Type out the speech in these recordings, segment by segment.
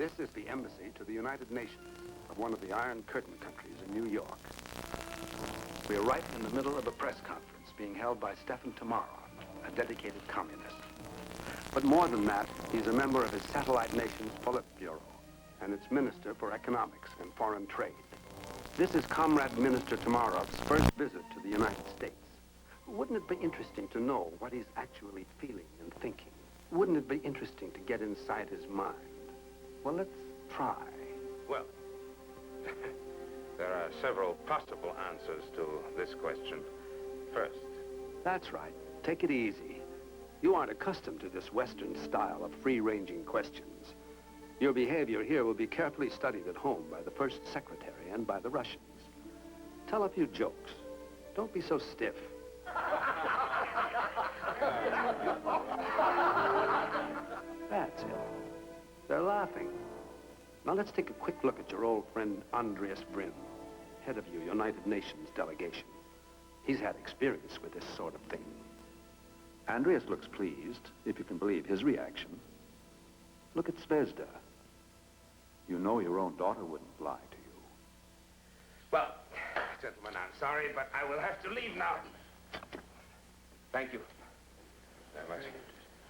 This is the embassy to the United Nations of one of the Iron Curtain countries in New York. We're right in the middle of a press conference being held by Stefan Tamarov, a dedicated communist. But more than that, he's a member of his satellite nation's Politburo and its Minister for Economics and Foreign Trade. This is Comrade Minister Tamarov's first visit to the United States. Wouldn't it be interesting to know what he's actually feeling and thinking? Wouldn't it be interesting to get inside his mind? Well, let's try. Well, there are several possible answers to this question. First. That's right. Take it easy. You aren't accustomed to this Western style of free-ranging questions. Your behavior here will be carefully studied at home by the First Secretary and by the Russians. Tell a few jokes. Don't be so stiff. That's it. They're laughing. Now let's take a quick look at your old friend Andreas Brim, head of your United Nations delegation. He's had experience with this sort of thing. Andreas looks pleased, if you can believe his reaction. Look at Zvezda. You know your own daughter wouldn't lie to you. Well, gentlemen, I'm sorry, but I will have to leave now. Thank you very much.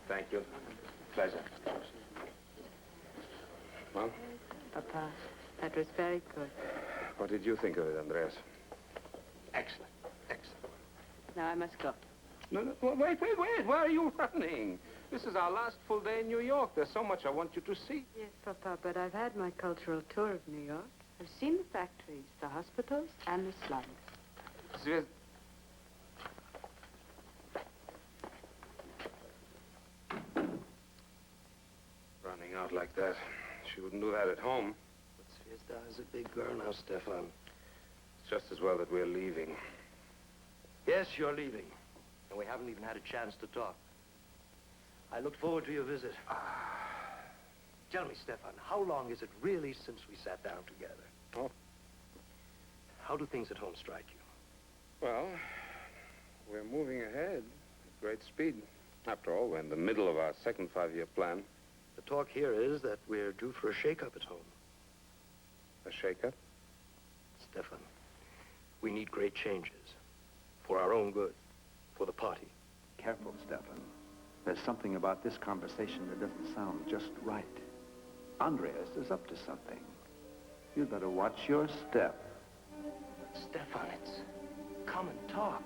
Thank you. Pleasure. Well? Papa, that was very good. What did you think of it, Andreas? Excellent. Excellent. Now I must go. No, wait. Where are you running? This is our last full day in New York. There's so much I want you to see. Yes, Papa, but I've had my cultural tour of New York. I've seen the factories, the hospitals, and the slums. Zvezda. Running out like that. She wouldn't do that at home. But Zvezda is a big girl now, Stefan. It's just as well that we're leaving. Yes, you're leaving. And we haven't even had a chance to talk. I look forward to your visit. Tell me, Stefan, how long is it really since we sat down together? Oh. How do things at home strike you? Well, we're moving ahead at great speed. After all, we're in the middle of our second five-year plan. The talk here is that we're due for a shake-up at home. A shake-up? Stefan, we need great changes. For our own good. For the party. Careful, Stefan. There's something about this conversation that doesn't sound just right. Andreas is up to something. You'd better watch your step. Stefan, it's common talk.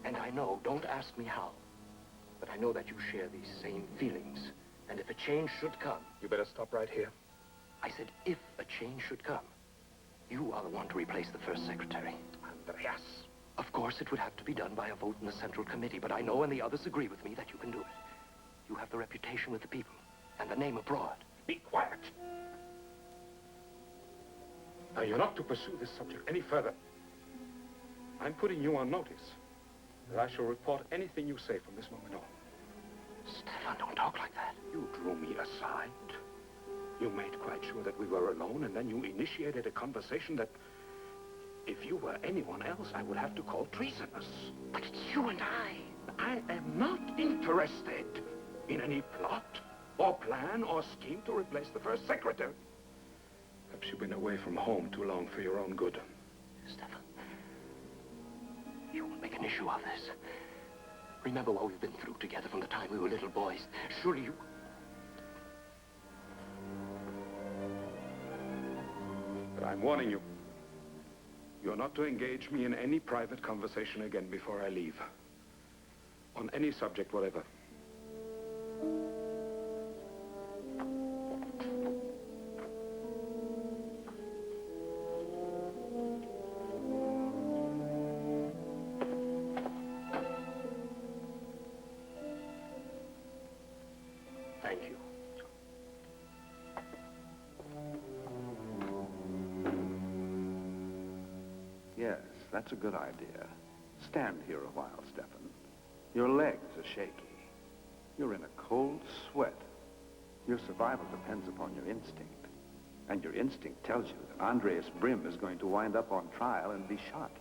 And I know, don't ask me how, but I know that you share these same feelings. And if a change should come... You better stop right here. I said, if a change should come, you are the one to replace the first secretary. Andreas. Of course, it would have to be done by a vote in the Central Committee, but I know, and the others agree with me, that you can do it. You have the reputation with the people, and the name abroad. Be quiet. Now, you're not to pursue this subject any further. I'm putting you on notice that I shall report anything you say from this moment on. Stefan, don't talk like that. You drew me aside. You made quite sure that we were alone, and then you initiated a conversation that... If you were anyone else, I would have to call treasonous. But it's you and I. I am not interested in any plot or plan or scheme to replace the first secretary. Perhaps you've been away from home too long for your own good. Stefan, you won't make an issue of this. Remember what we've been through together from the time we were little boys. Surely you... But I'm warning you. You're not to engage me in any private conversation again before I leave. On any subject whatever. Thank you. Yes, that's a good idea. Stand here a while, Stefan. Your legs are shaky. You're in a cold sweat. Your survival depends upon your instinct. And your instinct tells you that Andreas Brim is going to wind up on trial and be shot.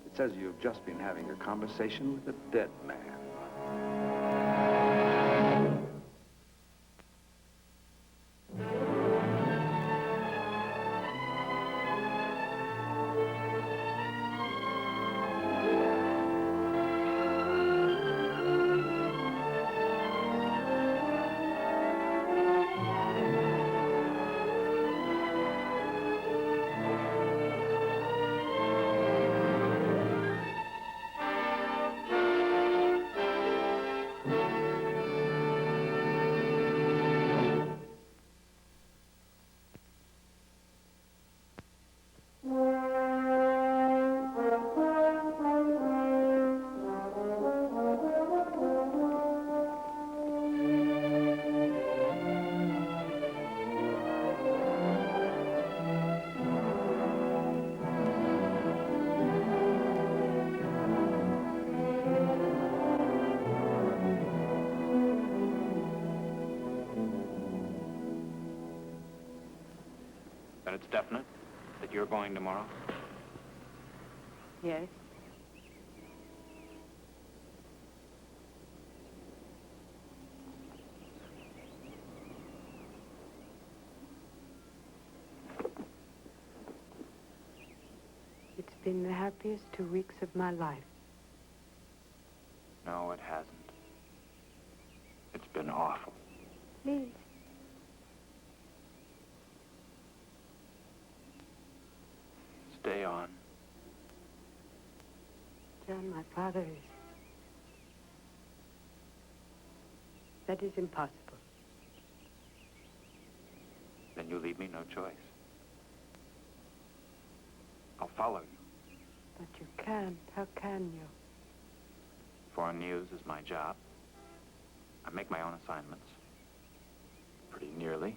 It says you've just been having a conversation with a dead man. It's definite that you're going tomorrow? Yes. It's been the happiest 2 weeks of my life. No, it hasn't. It's been awful. Please. Stay on. John, my father is... That is impossible. Then you leave me no choice. I'll follow you. But you can't. How can you? Foreign news is my job. I make my own assignments. Pretty nearly.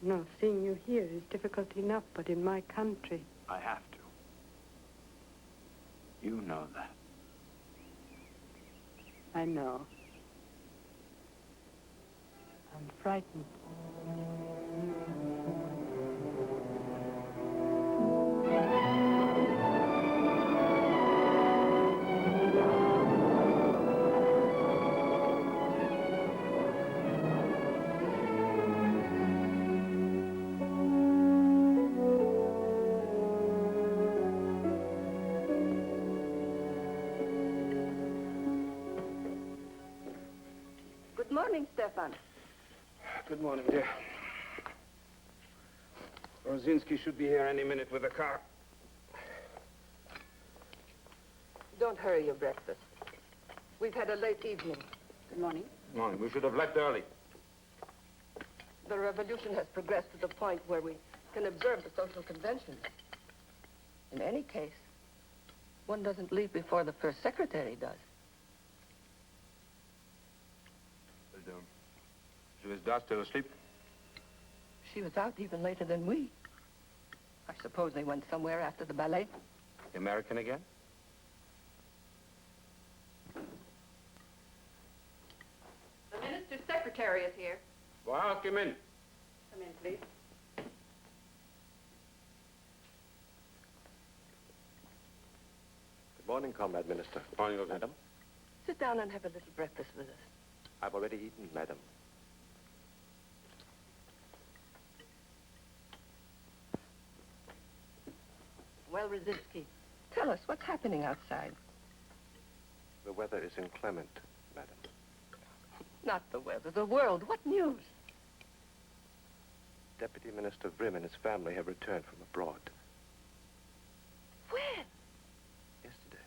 No, seeing you here is difficult enough, but in my country... I have to. You know that. I know. I'm frightened. Good morning, Stefan. Good morning, dear. Rosinski should be here any minute with the car. Don't hurry your breakfast. We've had a late evening. Good morning. Morning. We should have left early. The revolution has progressed to the point where we can observe the social conventions. In any case, one doesn't leave before the first secretary does. Is Dad still asleep? She was out even later than we. I suppose they went somewhere after the ballet. The American again? The minister's secretary is here. Well, ask him in. Come in, please. Good morning, Comrade Minister. Morning, Lieutenant. Madam, Sit down and have a little breakfast with us. I've already eaten, madam. Well, Rosinski, tell us what's happening outside. The weather is inclement, madam. Not the weather, the world. What news? Deputy Minister Grimm and his family have returned from abroad. When? Yesterday.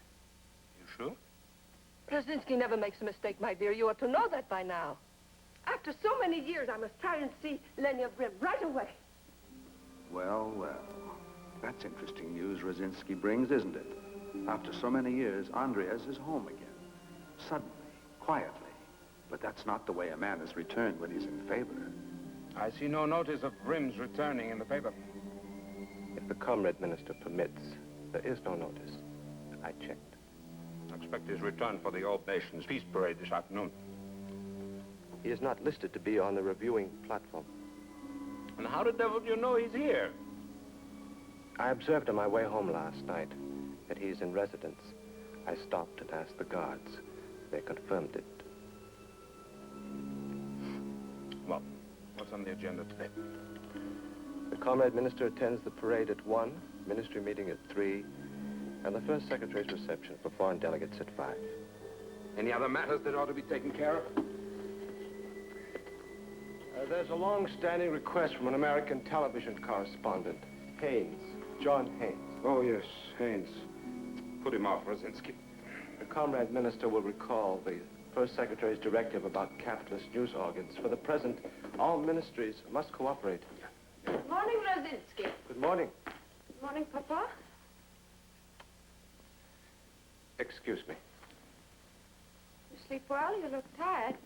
You sure? Rosinski never makes a mistake, my dear. You ought to know that by now. After so many years, I must try and see Lenya Grimm right away. Well, well. That's interesting news Rosinski brings, isn't it? After so many years, Andreas is home again. Suddenly, quietly. But that's not the way a man is returned when he's in favor. I see no notice of Grimm's returning in the paper. If the Comrade Minister permits, there is no notice. I checked. I expect his return for the All Nations Peace Parade this afternoon. He is not listed to be on the reviewing platform. And how the devil do you know he's here? I observed on my way home last night that he's in residence. I stopped and asked the guards. They confirmed it. Well, what's on the agenda today? The Comrade Minister attends the parade at 1, ministry meeting at 3, and the First Secretary's reception for foreign delegates at 5. Any other matters that ought to be taken care of? There's a long-standing request from an American television correspondent, Haynes, John Haynes. Oh, yes, Haynes. Put him off, Rosinski. The Comrade Minister will recall the First Secretary's directive about capitalist news organs. For the present, all ministries must cooperate. Good morning, Rosinski. Good morning. Good morning, Papa. Excuse me. You sleep well? You look tired.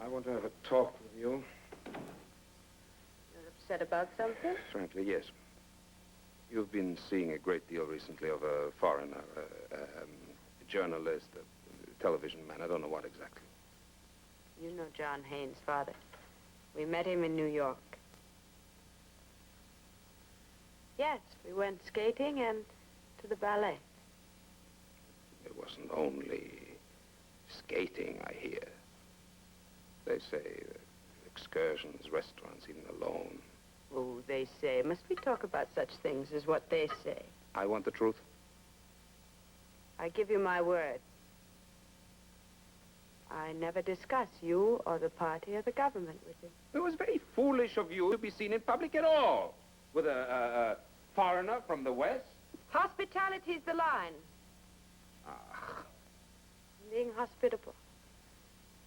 I want to have a talk with you. You're upset about something? Frankly, yes. You've been seeing a great deal recently of a foreigner, a journalist, a television man. I don't know what exactly. You know John Haynes' father. We met him in New York. Yes, we went skating and to the ballet. It wasn't only skating, I hear. They say excursions, restaurants, even alone. Oh, they say. Must we talk about such things as what they say? I want the truth. I give you my word. I never discuss you or the party or the government with him. It was very foolish of you to be seen in public at all with a foreigner from the West. Hospitality's the line. Ah. Being hospitable.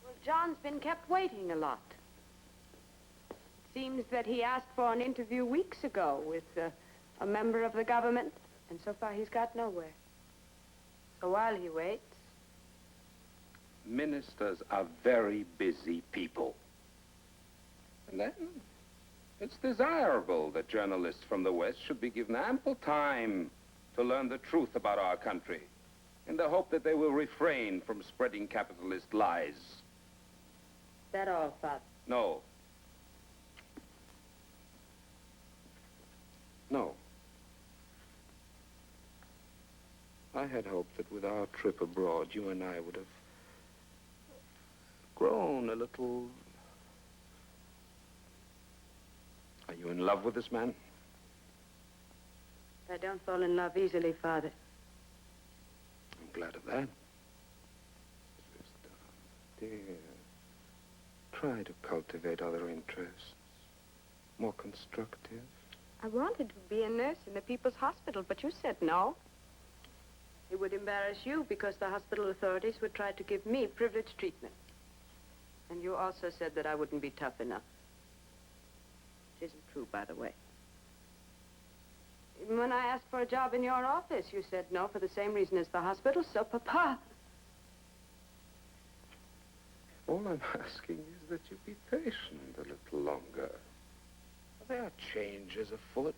Well, John's been kept waiting a lot. It seems that he asked for an interview weeks ago with a member of the government, and so far he's got nowhere. So while he waits... Ministers are very busy people. And then it's desirable that journalists from the West should be given ample time to learn the truth about our country, in the hope that they will refrain from spreading capitalist lies. That all, Father? No. No. I had hoped that with our trip abroad, you and I would have grown a little... Are you in love with this man? I don't fall in love easily, Father. I'm glad of that. Dear, try to cultivate other interests. More constructive. I wanted to be a nurse in the People's Hospital, but you said no. It would embarrass you because the hospital authorities would try to give me privileged treatment. And you also said that I wouldn't be tough enough. Which isn't true, by the way. Even when I asked for a job in your office, you said no for the same reason as the hospital, so Papa... All I'm asking is that you be patient a little longer. There are changes afoot.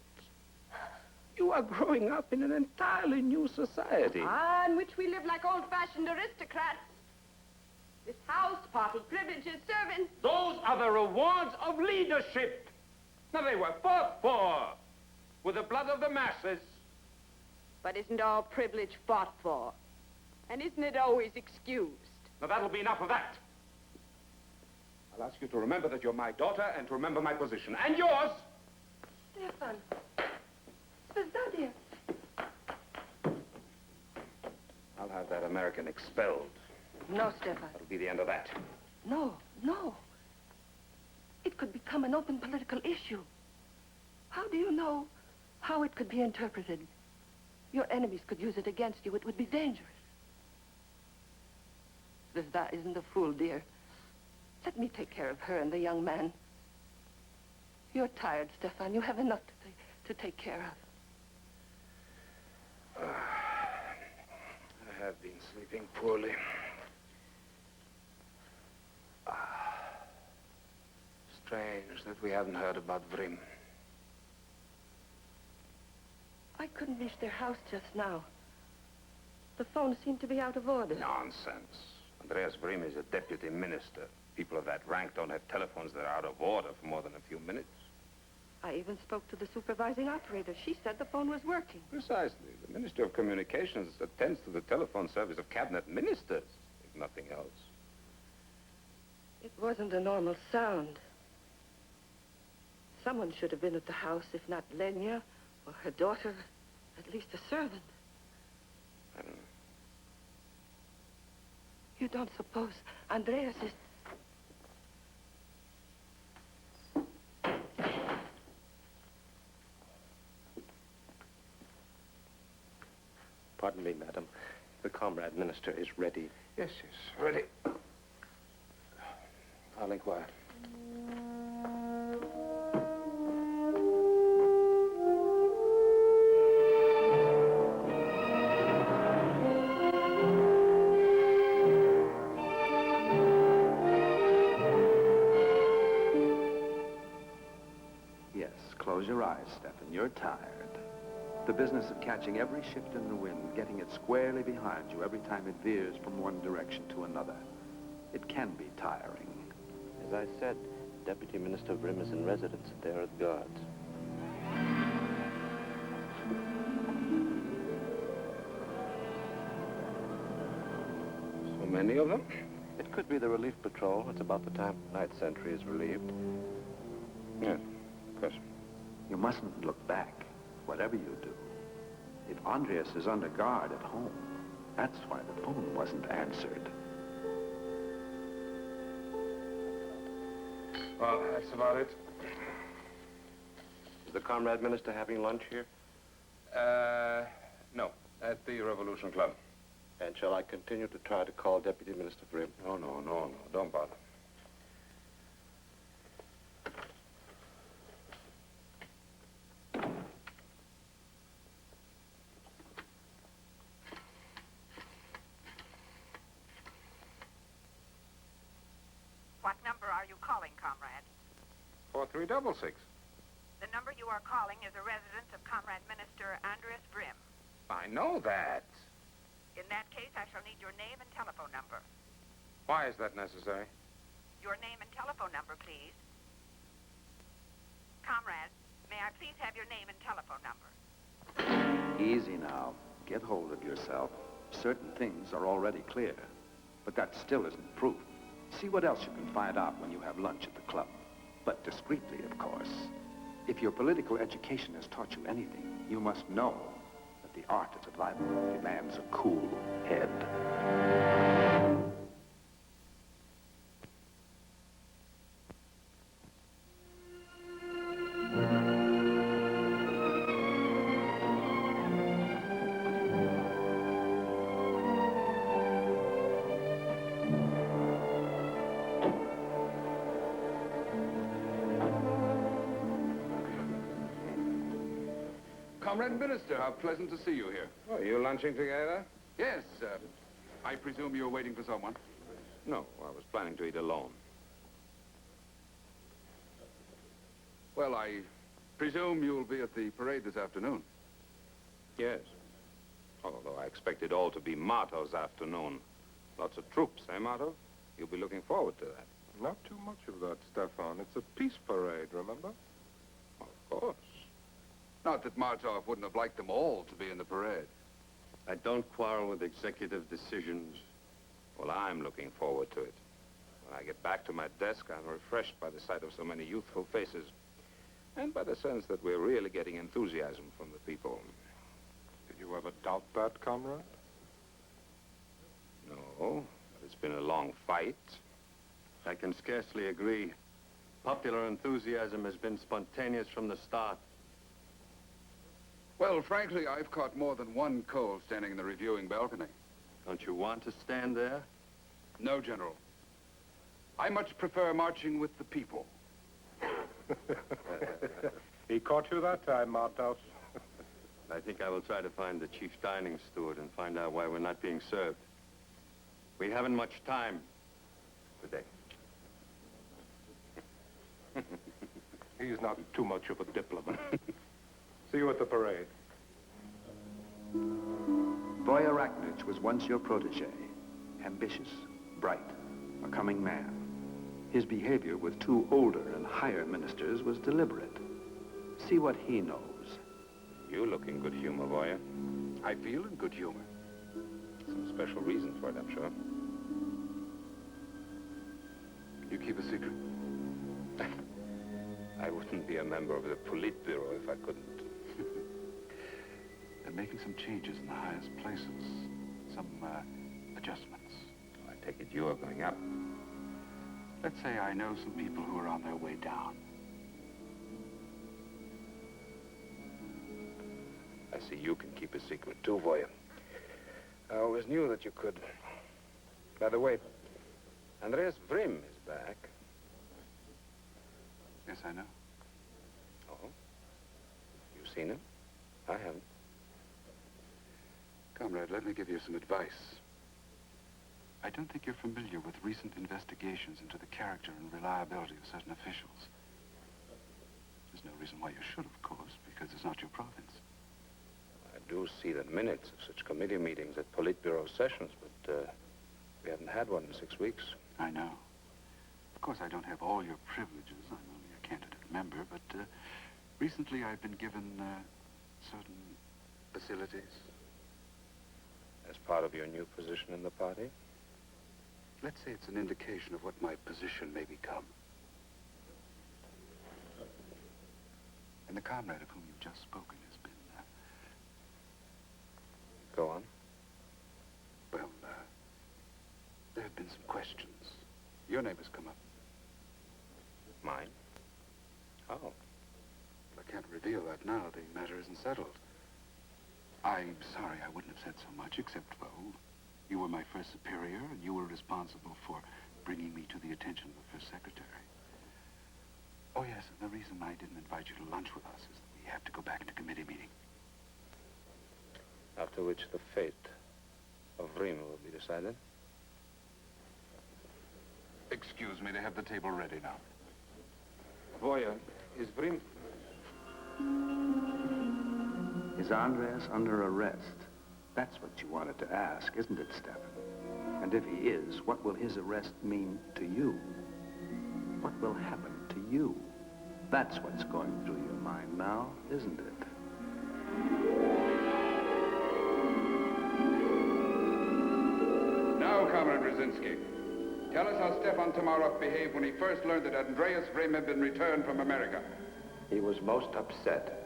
You are growing up in an entirely new society. Ah, in which we live like old-fashioned aristocrats. This house, party privileges, servants. Those are the rewards of leadership. Now, they were fought for with the blood of the masses. But isn't all privilege fought for? And isn't it always excused? Now, that'll be enough of that. I'll ask you to remember that you're my daughter and to remember my position. And yours! Stefan. Zdadia. I'll have that American expelled. No, Stefan. That'll be the end of that. No, no. It could become an open political issue. How do you know how it could be interpreted? Your enemies could use it against you. It would be dangerous. Zvezda isn't a fool, dear. Let me take care of her and the young man. You're tired, Stefan. You have enough to take care of. I have been sleeping poorly. Strange that we haven't heard about Vrim. I couldn't reach their house just now. The phone seemed to be out of order. Nonsense. Andreas Vrim is a deputy minister. People of that rank don't have telephones that are out of order for more than a few minutes. I even spoke to the supervising operator. She said the phone was working. Precisely. The Minister of Communications attends to the telephone service of cabinet ministers, if nothing else. It wasn't a normal sound. Someone should have been at the house, if not Lenya or her daughter, at least a servant. I don't know. You don't suppose Andreas is... Pardon me, madam. The comrade minister is ready. Yes, ready. I'll inquire. Yes, close your eyes, Stefan. You're tired. The business of catching every shift in the wind, getting it squarely behind you every time it veers from one direction to another. It can be tiring. As I said, Deputy Minister Grimm is in residence. There are the guards. So many of them? It could be the relief patrol. It's about the time night sentry is relieved. Yes, of course. You mustn't look back, whatever you do. If Andreas is under guard at home, that's why the phone wasn't answered. Well, that's about it. Is the comrade minister having lunch here? No, at the Revolution Club. And shall I continue to try to call Deputy Minister Grimm? No, don't bother. What number are you calling, comrade? 4366. The number you are calling is a residence of Comrade Minister Andreas Grimm. I know that. In that case, I shall need your name and telephone number. Why is that necessary? Your name and telephone number, please. Comrade, may I please have your name and telephone number? Easy now. Get hold of yourself. Certain things are already clear, but that still isn't proof. See what else you can find out when you have lunch at the club. But discreetly, of course. If your political education has taught you anything, you must know that the art of survival demands a cool head. Comrade Minister, how pleasant to see you here. Oh, you lunching together? Yes, I presume you're waiting for someone. No, I was planning to eat alone. Well, I presume you'll be at the parade this afternoon. Yes. Although I expect it all to be Marto's afternoon. Lots of troops, eh, Marto? You'll be looking forward to that. Not too much of that, Stefan. It's a peace parade, remember? Of course. Not that Martov wouldn't have liked them all to be in the parade. I don't quarrel with executive decisions. Well, I'm looking forward to it. When I get back to my desk, I'm refreshed by the sight of so many youthful faces. And by the sense that we're really getting enthusiasm from the people. Did you ever doubt that, comrade? No, but it's been a long fight. I can scarcely agree. Popular enthusiasm has been spontaneous from the start. Well, frankly, I've caught more than one cold standing in the reviewing balcony. Don't you want to stand there? No, General. I much prefer marching with the people. He caught you that time, Martos. I think I will try to find the chief dining steward and find out why we're not being served. We haven't much time today. He's not too much of a diplomat. See you at the parade. Voya Raknich was once your protege. Ambitious, bright, a coming man. His behavior with two older and higher ministers was deliberate. See what he knows. You look in good humor, Voya. I feel in good humor. Some special reason for it, I'm sure. You keep a secret? I wouldn't be a member of the Politburo if I couldn't. They're making some changes in the highest places. Some, adjustments. I take it you are going up. Let's say I know some people who are on their way down. I see you can keep a secret too, Voya. I always knew that you could. By the way, Andreas Grimm is back. Yes, I know. Oh? You've seen him? I haven't. Comrade, let me give you some advice. I don't think you're familiar with recent investigations into the character and reliability of certain officials. There's no reason why you should, of course, because it's not your province. I do see the minutes of such committee meetings at Politburo sessions, but we haven't had one in 6 weeks. I know. course, I don't have all your privileges. I'm only a candidate member, but recently I've been given certain facilities. As part of your new position in the party? Let's say it's an indication of what my position may become. And the comrade of whom you've just spoken has been, Go on. well, there have been some questions. Your name has come up. Mine? Oh. I can't reveal that now. The matter isn't settled. I'm sorry I wouldn't have said so much, except, well, you were my first superior, and you were responsible for bringing me to the attention of the first secretary. Oh, yes, and the reason I didn't invite you to lunch with us is that we have to go back to committee meeting. After which the fate of Rima will be decided. Excuse me, they have the table ready now. Voya, is Vrim... Is Andreas under arrest? That's what you wanted to ask, isn't it, Stefan? And if he is, what will his arrest mean to you? What will happen to you? That's what's going through your mind now, isn't it? Now, Comrade Brzezinski, tell us how Stefan Tomarov behaved when he first learned that Andreas Vrim had been returned from America. He was most upset.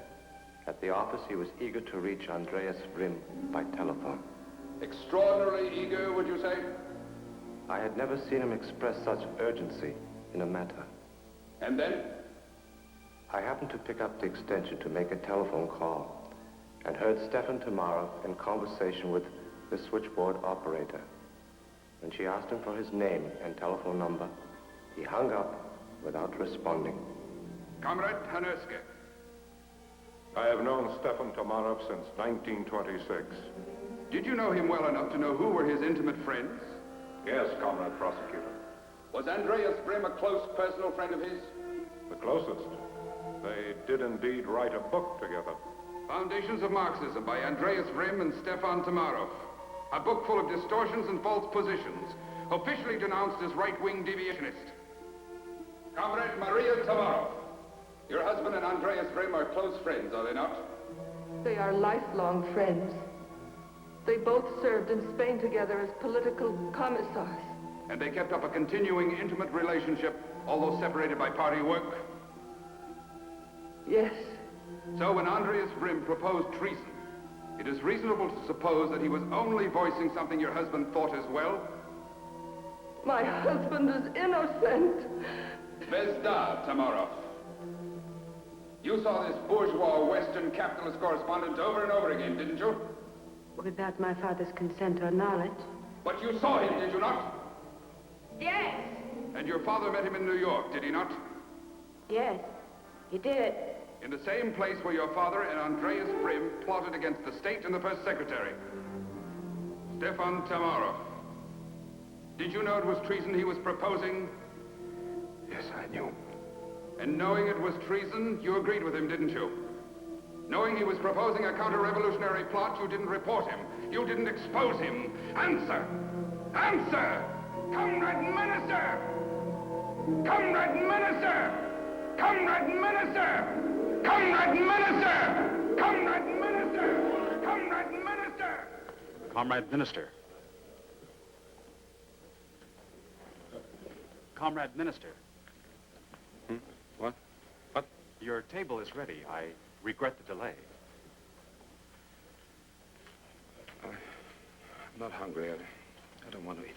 At the office, he was eager to reach Andreas Vrim by telephone. Extraordinarily eager, would you say? I had never seen him express such urgency in a matter. And then? I happened to pick up the extension to make a telephone call and heard Stefan Tomarov in conversation with the switchboard operator. When she asked him for his name and telephone number, he hung up without responding. Comrade Hanerske. I have known Stefan Tomarov since 1926. Did you know him well enough to know who were his intimate friends? Yes, Comrade Prosecutor. Was Andreas Vrim a close personal friend of his? The closest. They did indeed write a book together. Foundations of Marxism by Andreas Vrim and Stefan Tomarov. A book full of distortions and false positions, officially denounced as right-wing deviationist. Comrade Maria Tomarov, your husband and Andreas Vrim are close friends, are they not? They are lifelong friends. They both served in Spain together as political commissars. And they kept up a continuing intimate relationship, although separated by party work? Yes. So when Andreas Vrim proposed treason, it is reasonable to suppose that he was only voicing something your husband thought as well? My husband is innocent. Vezda, Tomarov. You saw this bourgeois Western capitalist correspondent over and over again, didn't you? Without my father's consent or knowledge. But you saw him, did you not? Yes. And your father met him in New York, did he not? Yes, he did. In the same place where your father and Andreas Vrim plotted against the state and the first secretary. Stefan Tomarov. Did you know it was treason he was proposing? Yes, I knew. And knowing it was treason, you agreed with him, didn't you? Knowing he was proposing a counter-revolutionary plot, you didn't report him. You didn't expose him. Answer! Answer! Comrade Minister! Comrade Minister! Comrade Minister! Comrade Minister! Comrade Minister! Comrade Minister! Comrade Minister. Comrade Minister. What? Your table is ready. I regret the delay. I'm not hungry. I don't want to eat.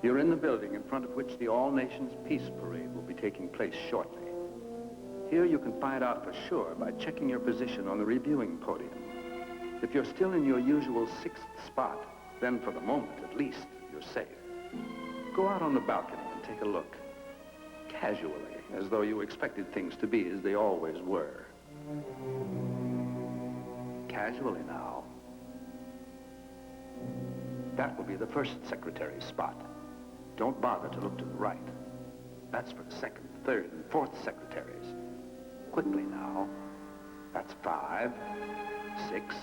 You're in the building in front of which the All Nations Peace Parade will be taking place shortly. Here you can find out for sure by checking your position on the reviewing podium. If you're still in your usual 6th spot, then for the moment, at least, you're safe. Go out on the balcony and take a look. Casually, as though you expected things to be as they always were. Casually now. That will be the first secretary's spot. Don't bother to look to the right. That That's for the second, third, and fourth secretaries. Quickly now. That's 5, 6.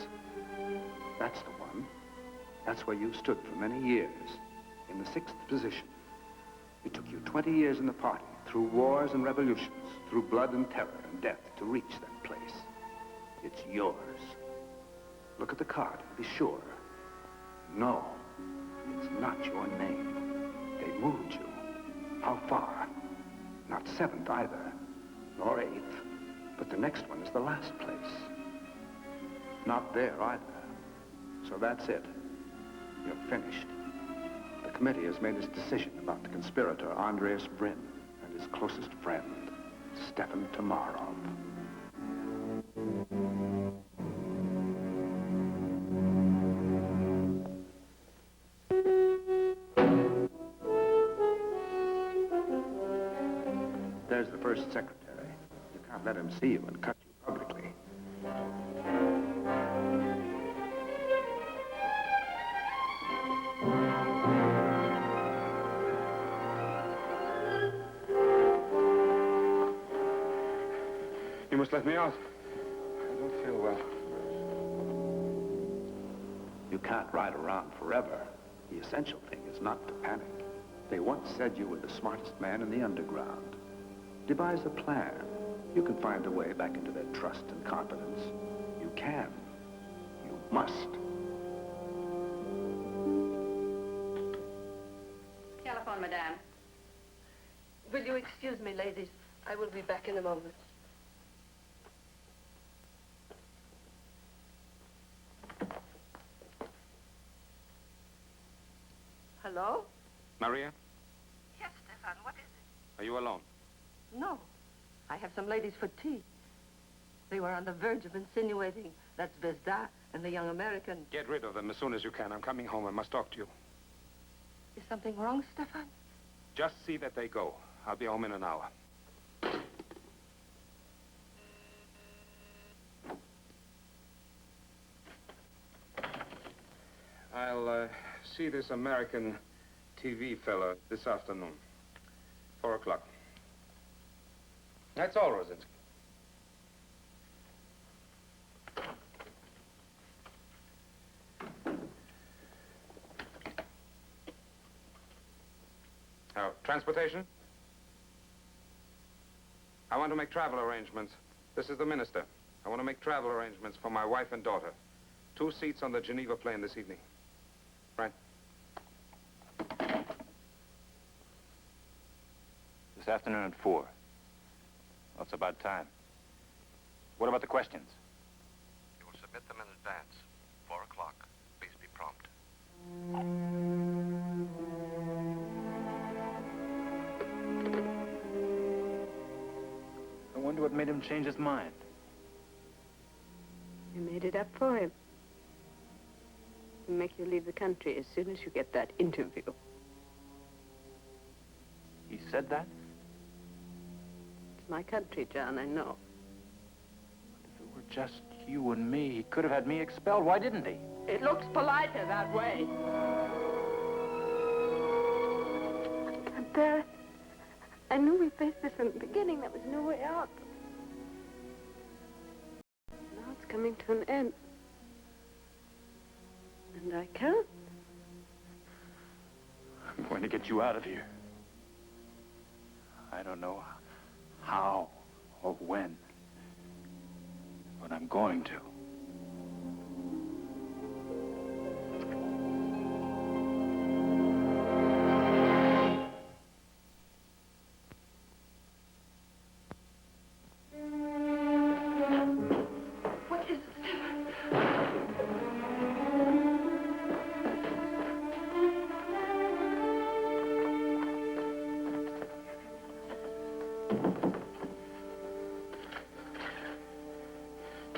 That's the one. That's where you stood for many years, in the 6th position. It took you 20 years in the party, through wars and revolutions, through blood and terror and death, to reach that place. It's yours. Look at the card and be sure. No, it's not your name. They moved you. How far? Not 7th either, nor 8th, but the next one is the last place. Not there either. So that's it. You're finished. The committee has made its decision about the conspirator Andreas Bryn and his closest friend, Stefan Tomarov. There's the first secretary. You can't let him see you and cut you publicly. You must let me out. I don't feel well. You can't ride around forever. The essential thing is not to panic. They once said you were the smartest man in the underground. Devise a plan. You can find a way back into their trust and confidence. You can. You must. Telephone, madame. Will you excuse me, ladies? I will be back in a moment. Hello? Maria, Yes, Stefan, what is it? are you alone? No. I have some ladies for tea. They were on the verge of insinuating that Zvezda and the young American... Get rid of them as soon as you can. I'm coming home. I must talk to you. Is something wrong, Stefan? Just see that they go. I'll be home in an hour. I'll see this American TV fella this afternoon. 4 o'clock. That's all, Rosinski. Now, transportation? I want to make travel arrangements. This is the minister. I want to make travel arrangements for my wife and daughter. 2 seats on the Geneva plane this evening. Right. This afternoon at 4. Well, it's about time. What about the questions? You will submit them in advance. 4 o'clock. Please be prompt. I wonder what made him change his mind. You made it up for him. He'll make you leave the country as soon as you get that interview. He said that? It's my country, John, I know. If it were just you and me, he could have had me expelled. Why didn't he? It looks politer that way. And there, I knew we faced this from the beginning. There was no way out. Now it's coming to an end. And I can't. I'm going to get you out of here. I don't know how or when, but I'm going to. What is it, Stefan?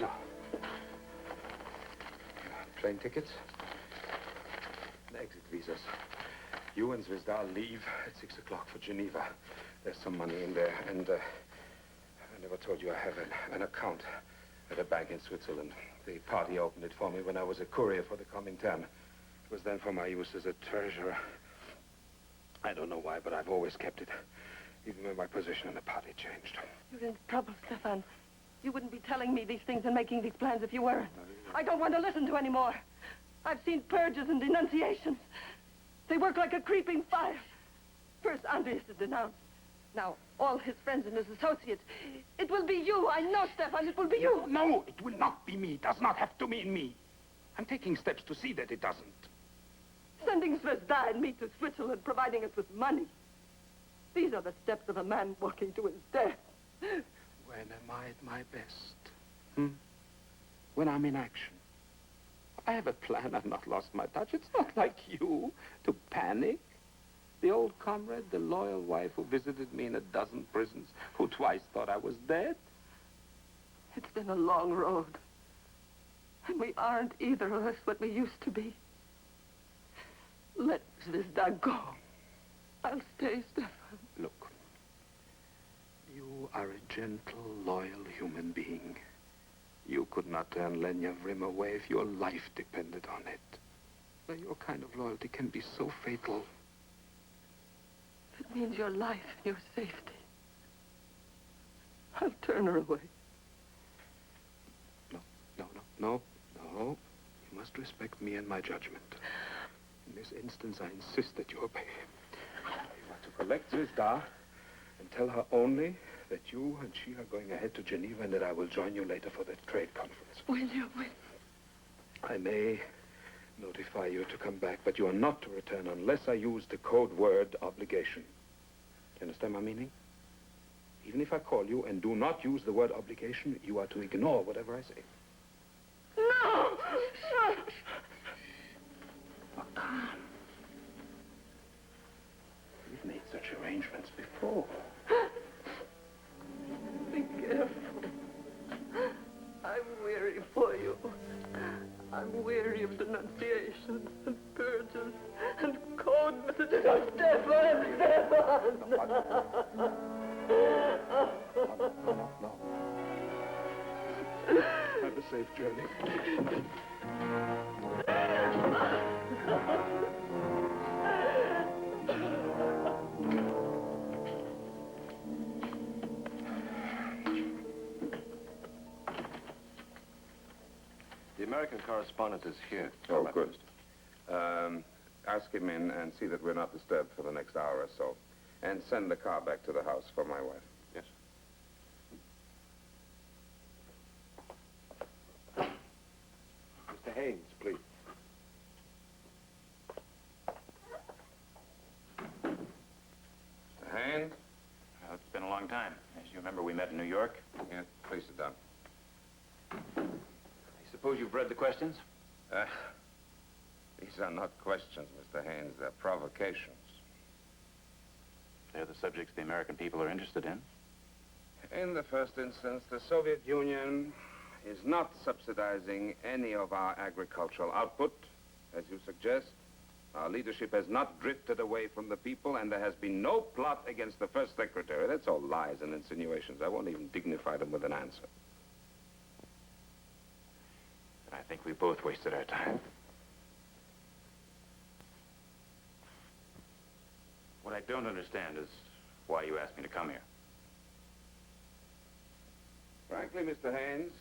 No. Plane tickets. And exit visas. You and Zvezda leave at 6 o'clock for Geneva. There's some money in there, and I never told you I have an account at a bank in Switzerland. The party opened it for me when I was a courier for the Comintern. It was then for my use as a treasurer. I don't know why, but I've always kept it. even when my position in the party changed. You're in trouble, Stefan. You wouldn't be telling me these things and making these plans if you weren't. I don't want to listen to any more. I've seen purges and denunciations. They work like a creeping fire. First, Andreas is denounced. Now, all his friends and his associates. It will be you. I know, Stefan. It will be you. No, it will not be me. It does not have to mean me. I'm taking steps to see that it doesn't. Sending Zvezda and me to Switzerland, providing us with money. These are the steps of a man walking to his death. When am I at my best? When I'm in action. I have a plan. I've not lost my touch. It's not like you to panic. The old comrade, the loyal wife who visited me in a dozen prisons, who twice thought I was dead. It's been a long road. And we aren't either of us what we used to be. Let Zvezda go. I'll stay, Stefan. Look, you are a gentle, loyal human being. You could not turn Lenya Vrim away if your life depended on it. But your kind of loyalty can be so fatal. If it means your life and your safety, I'll turn her away. No. You must respect me and my judgment. In this instance, I insist that you obey. You are to collect Zvezda and tell her only that you and she are going ahead to Geneva and that I will join you later for the trade conference. Will you? I may notify you to come back, but you are not to return unless I use the code word obligation. You understand my meaning? Even if I call you and do not use the word obligation, you are to ignore whatever I say. No! Oh, come. We've made such arrangements before. Be careful. I'm weary for you. I'm weary of denunciations and purges and code messages. Oh, Stefan! No. Have a safe journey. The American correspondent is here. Oh, good. Ask him in and see that we're not disturbed for the next hour or so. And send the car back to the house for my wife. Yes. Mr. Haynes, please. Mr. Haynes? Well, it's been a long time. As you remember, we met in New York. Yes, please sit down. I suppose you've read the questions? These are not questions, Mr. Haynes. They're provocations. They're the subjects the American people are interested in. In the first instance, the Soviet Union is not subsidizing any of our agricultural output, as you suggest. Our leadership has not drifted away from the people, and there has been no plot against the first secretary. That's all lies and insinuations. I won't even dignify them with an answer. I think we both wasted our time. What I don't understand is why you asked me to come here. Frankly, Mr. Haynes,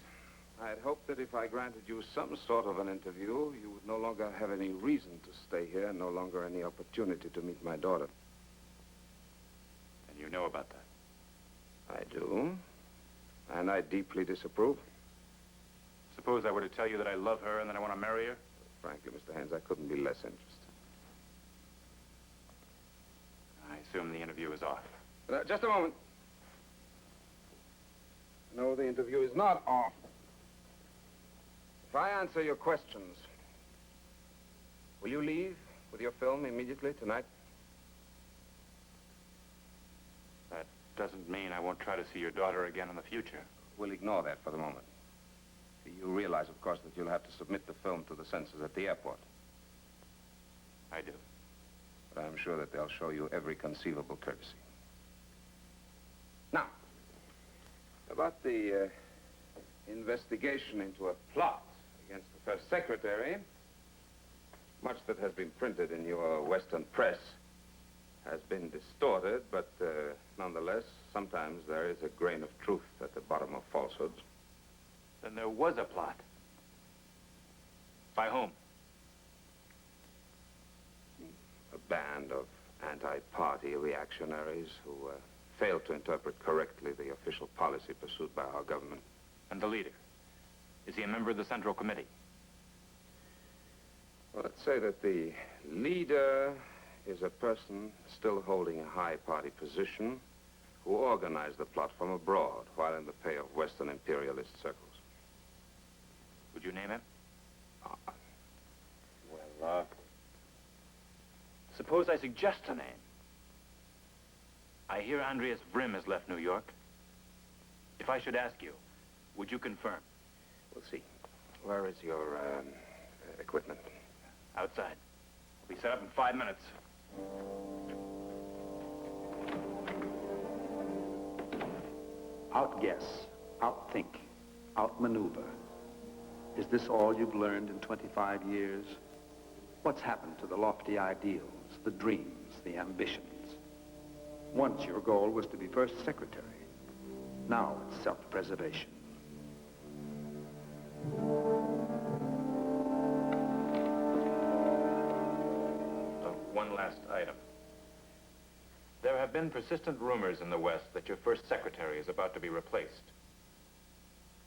I had hoped that if I granted you some sort of an interview, you would no longer have any reason to stay here, no longer any opportunity to meet my daughter. And you know about that? I do. And I deeply disapprove. Suppose I were to tell you that I love her and that I want to marry her? Frankly, Mr. Haynes, I couldn't be less interested. I assume the interview is off. Just a moment. No, the interview is not off. If I answer your questions, will you leave with your film immediately tonight? That doesn't mean I won't try to see your daughter again in the future. We'll ignore that for the moment. You realize, of course, that you'll have to submit the film to the censors at the airport. I do. But I'm sure that they'll show you every conceivable courtesy. Now, about the investigation into a plot against the first secretary, much that has been printed in your Western press has been distorted, but nonetheless sometimes there is a grain of truth at the bottom of falsehoods. Then there was a plot. By whom? A band of anti-party reactionaries who failed to interpret correctly the official policy pursued by our government. And the leader? Is he a member of the Central Committee? Well, let's say that the leader is a person still holding a high party position who organized the plot from abroad while in the pay of Western imperialist circles. Would you name him? Well, suppose I suggest a name. I hear Andreas Vrim has left New York. If I should ask you, would you confirm? we'll see. Where is your equipment? Outside. We'll be set up in 5 minutes. Outguess, outthink, outmaneuver. Is this all you've learned in 25 years? What's happened to the lofty ideals, the dreams, the ambitions? Once your goal was to be first secretary. Now it's self-preservation. One last item. There have been persistent rumors in the West that your first secretary is about to be replaced.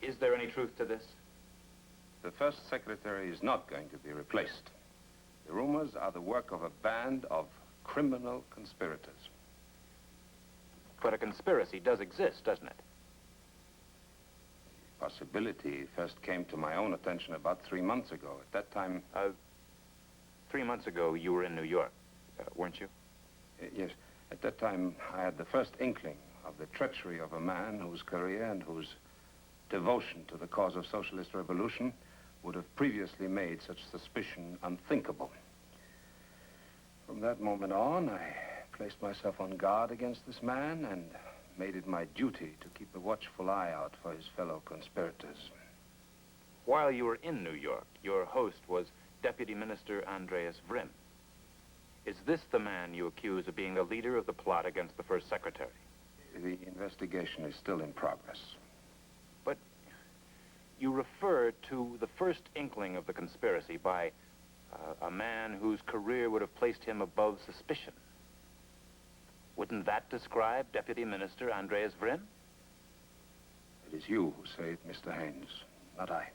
Is there any truth to this? The first secretary is not going to be replaced. The rumors are the work of a band of criminal conspirators. But a conspiracy does exist, doesn't it? Possibility first came to my own attention about 3 months ago. At that time... 3 months ago, you were in New York, weren't you? Yes. At that time, I had the first inkling of the treachery of a man whose career and whose devotion to the cause of socialist revolution would have previously made such suspicion unthinkable. From that moment on, I placed myself on guard against this man and made it my duty to keep a watchful eye out for his fellow conspirators. While you were in New York, your host was Deputy Minister Andreas Vrim. Is this the man you accuse of being the leader of the plot against the first secretary? The investigation is still in progress. But you refer to the first inkling of the conspiracy by a man whose career would have placed him above suspicion. Wouldn't that describe Deputy Minister Andreas Vrim? It is you who say it, Mr. Haynes, not I.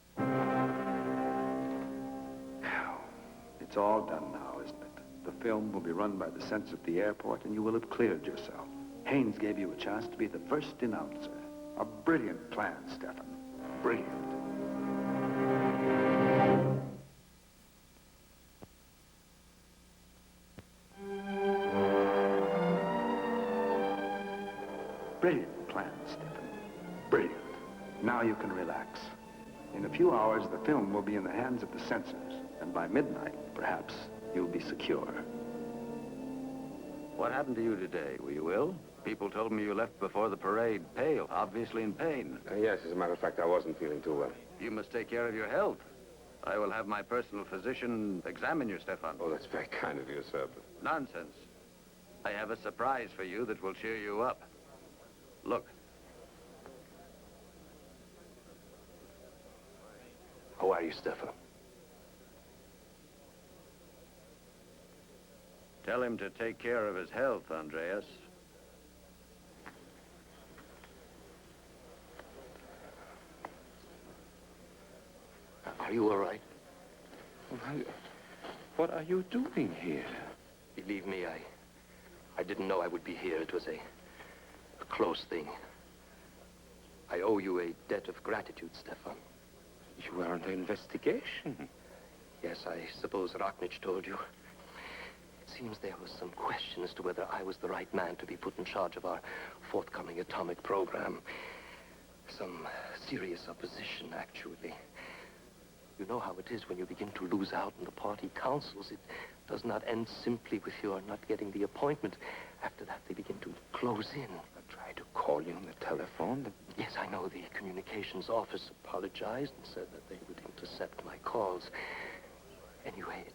It's all done now, isn't it? The film will be run by the censor at the airport, and you will have cleared yourself. Haynes gave you a chance to be the first denouncer. A brilliant plan, Stefan. Brilliant. Brilliant plan, Stefan. Brilliant. Now you can relax. In a few hours, the film will be in the hands of the censors, and by midnight, perhaps, you'll be secure. What happened to you today? Were you ill? People told me you left before the parade, pale, obviously in pain. Yes, as a matter of fact, I wasn't feeling too well. You must take care of your health. I will have my personal physician examine you, Stefan. Oh, that's very kind of you, sir. But... Nonsense. I have a surprise for you that will cheer you up. Look. How are you, Stefan? Tell him to take care of his health, Andreas. Are you all right? What are you doing here? Believe me, I didn't know I would be here. It was a close thing. I owe you a debt of gratitude, Stefan. You were under investigation. Yes, I suppose Rochnich told you. It seems there was some question as to whether I was the right man to be put in charge of our forthcoming atomic program. Some serious opposition, actually. You know how it is when you begin to lose out in the party councils. It does not end simply with your not getting the appointment. After that, they begin to close in. I tried to call you on the telephone. Yes, I know. The communications office apologized and said that they would intercept my calls. Anyway,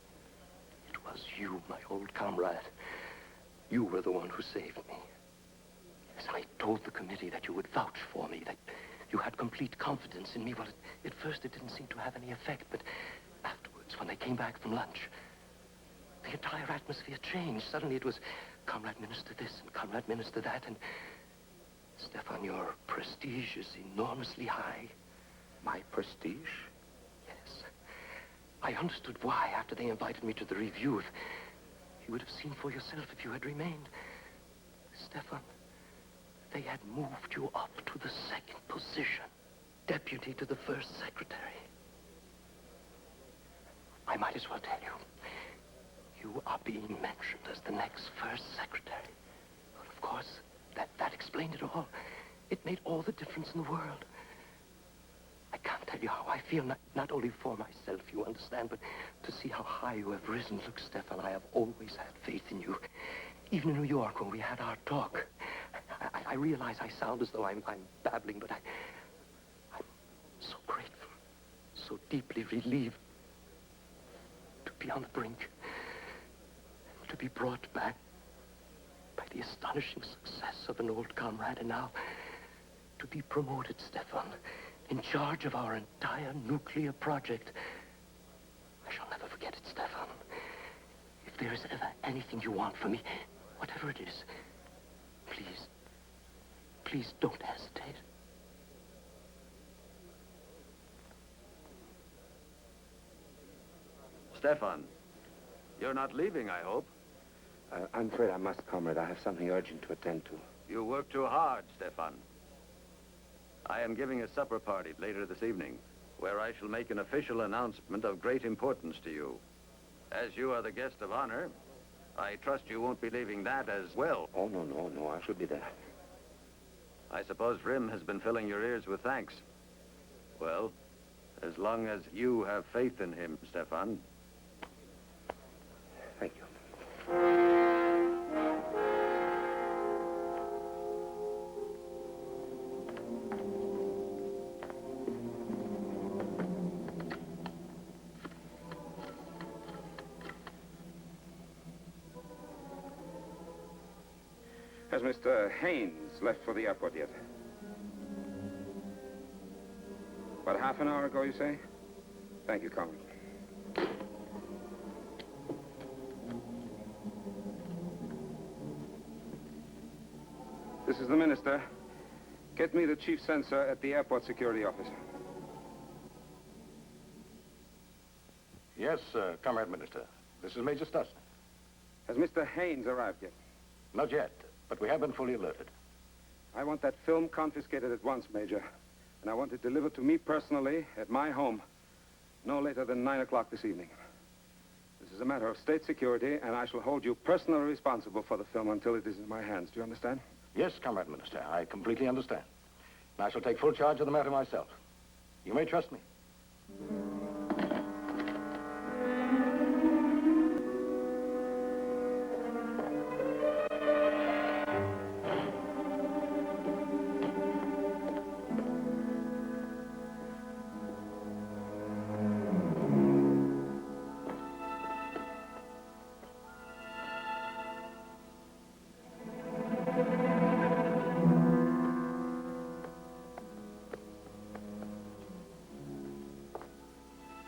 it was you, my old comrade. You were the one who saved me. Yes, I told the committee that you would vouch for me, that you had complete confidence in me. Well, at first it didn't seem to have any effect, but afterwards, when they came back from lunch, the entire atmosphere changed. Suddenly it was Comrade Minister this and Comrade Minister that, and Stefan, your prestige is enormously high. My prestige? Yes. I understood why after they invited me to the review. If you would have seen for yourself if you had remained. Stefan, they had moved you up to the second position, deputy to the first secretary. I might as well tell you, you are being mentioned as the next first secretary. Well, of course, that explained it all. It made all the difference in the world. I can't tell you how I feel, not only for myself, you understand, but to see how high you have risen. Look, Stefan, I have always had faith in you. Even in New York, when we had our talk, I realize I sound as though I'm babbling, but I'm so grateful, so deeply relieved to be on the brink, to be brought back by the astonishing success of an old comrade, and now to be promoted, Stefan, in charge of our entire nuclear project. I shall never forget it, Stefan. If there is ever anything you want from me, whatever it is, please don't hesitate. Stefan, you're not leaving, I hope. I'm afraid I must, comrade. I have something urgent to attend to. You work too hard, Stefan. I am giving a supper party later this evening, where I shall make an official announcement of great importance to you. As you are the guest of honor, I trust you won't be leaving that as well. Oh, no, I shall be there. I suppose Rim has been filling your ears with thanks. Well, as long as you have faith in him, Stefan. Thank you. Has Mr. Haynes left for the airport yet? About half an hour ago, you say? Thank you, Comrade. This is the minister. Get me the chief censor at the airport security office. Yes, Comrade Minister. This is Major Stussy. Has Mr. Haynes arrived yet? Not yet, but we have been fully alerted. I want that film confiscated at once, Major. And I want it delivered to me personally at my home no later than 9 o'clock this evening. This is a matter of state security, and I shall hold you personally responsible for the film until it is in my hands. Do you understand? Yes, Comrade Minister, I completely understand. And I shall take full charge of the matter myself. You may trust me.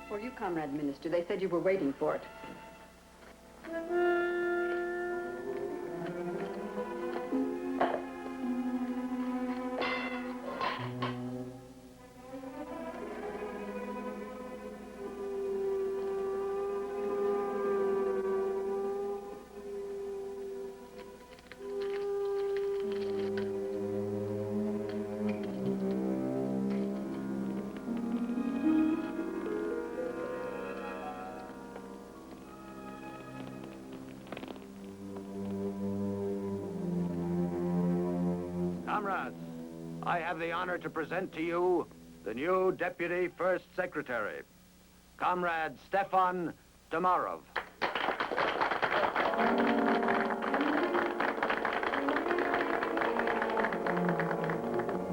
For you, Comrade Minister. They said you were waiting for it. Comrades, I have the honor to present to you the new Deputy First Secretary, Comrade Stefan Tomarov.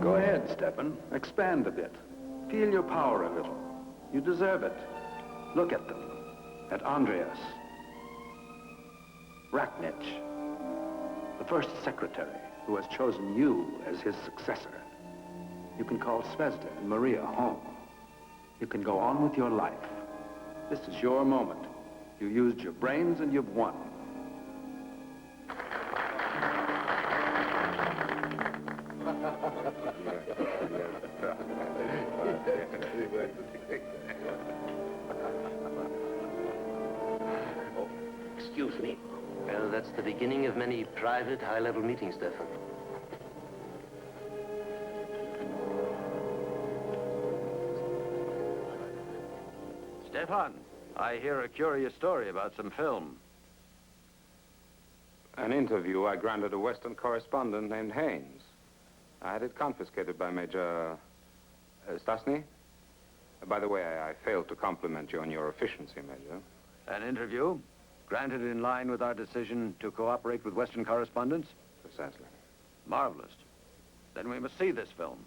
Go ahead, Stefan. Expand a bit. Feel your power a little. You deserve it. Look at them. At Andreas. Raknich. The first secretary. who has chosen you as his successor. You can call Zvezda and Maria home. You can go on with your life. This is your moment. You used your brains and you've won. Oh, excuse me. Well, that's the beginning of many private, high-level meetings, Stefan. Stefan, I hear a curious story about some film. An interview I granted a Western correspondent named Haynes. I had it confiscated by Major Stasny. By the way, I failed to compliment you on your efficiency, Major. An interview granted in line with our decision to cooperate with Western correspondents? Precisely. Marvelous. Then we must see this film.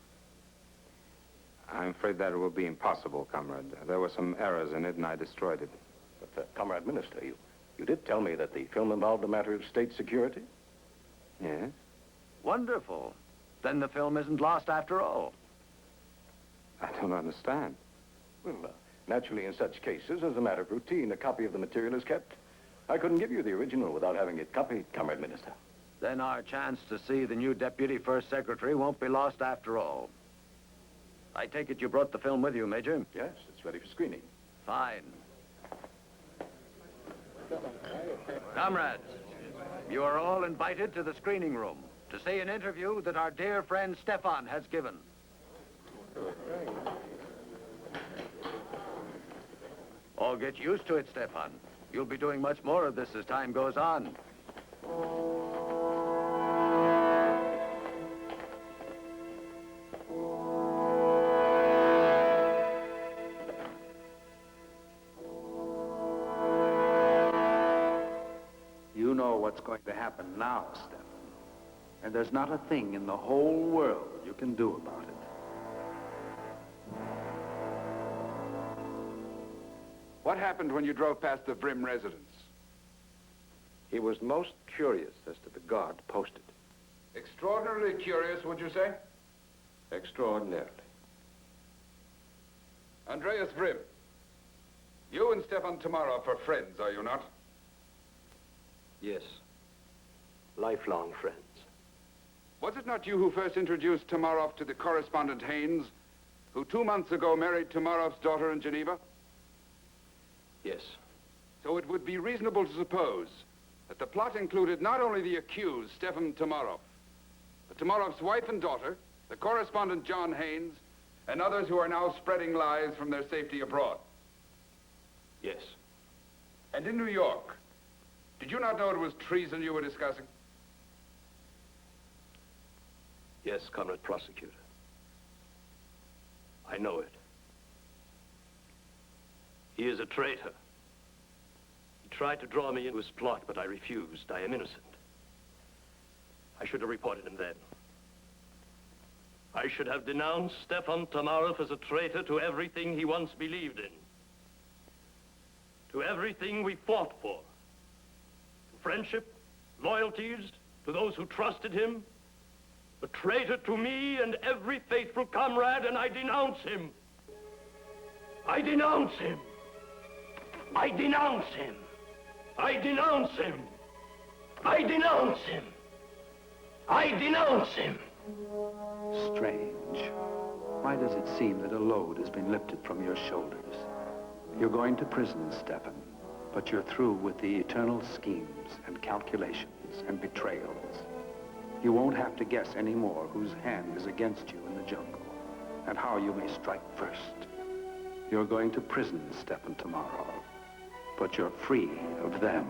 I'm afraid that it will be impossible, comrade. There were some errors in it, and I destroyed it. But, Comrade Minister, you did tell me that the film involved a matter of state security? Yes? Wonderful. Then the film isn't lost after all. I don't understand. Well, naturally, in such cases, as a matter of routine, a copy of the material is kept. I couldn't give you the original without having it copied, Comrade Minister. Then our chance to see the new Deputy First Secretary won't be lost after all. I take it you brought the film with you, Major? Yes, it's ready for screening. Fine. Comrades, you are all invited to the screening room to see an interview that our dear friend Stefan has given. All get used to it, Stefan. You'll be doing much more of this as time goes on. You know what's going to happen now, Stefan. And there's not a thing in the whole world you can do about it. What happened when you drove past the Vrim residence? He was most curious as to the guard posted. Extraordinarily curious, would you say? Extraordinarily. Andreas Vrim, you and Stefan Tomarov are friends, are you not? Yes. Lifelong friends. Was it not you who first introduced Tomarov to the correspondent Haynes, who 2 months ago married Tomarov's daughter in Geneva? Yes. So it would be reasonable to suppose that the plot included not only the accused, Stefan Tomarov, but Tomarov's wife and daughter, the correspondent John Haynes, and others who are now spreading lies from their safety abroad. Yes. And in New York, did you not know it was treason you were discussing? Yes, Comrade Prosecutor. I know it. He is a traitor. He tried to draw me into his plot, but I refused. I am innocent. I should have reported him then. I should have denounced Stefan Tomarov as a traitor to everything he once believed in. To everything we fought for. To friendship, loyalties, to those who trusted him. A traitor to me and every faithful comrade, and I denounce him. I denounce him. I denounce him. I denounce him. I denounce him. I denounce him. Strange. Why does it seem that a load has been lifted from your shoulders? You're going to prison, Stefan, but you're through with the eternal schemes and calculations and betrayals. You won't have to guess anymore whose hand is against you in the jungle and how you may strike first. You're going to prison, Stefan Tomarov, but you're free of them.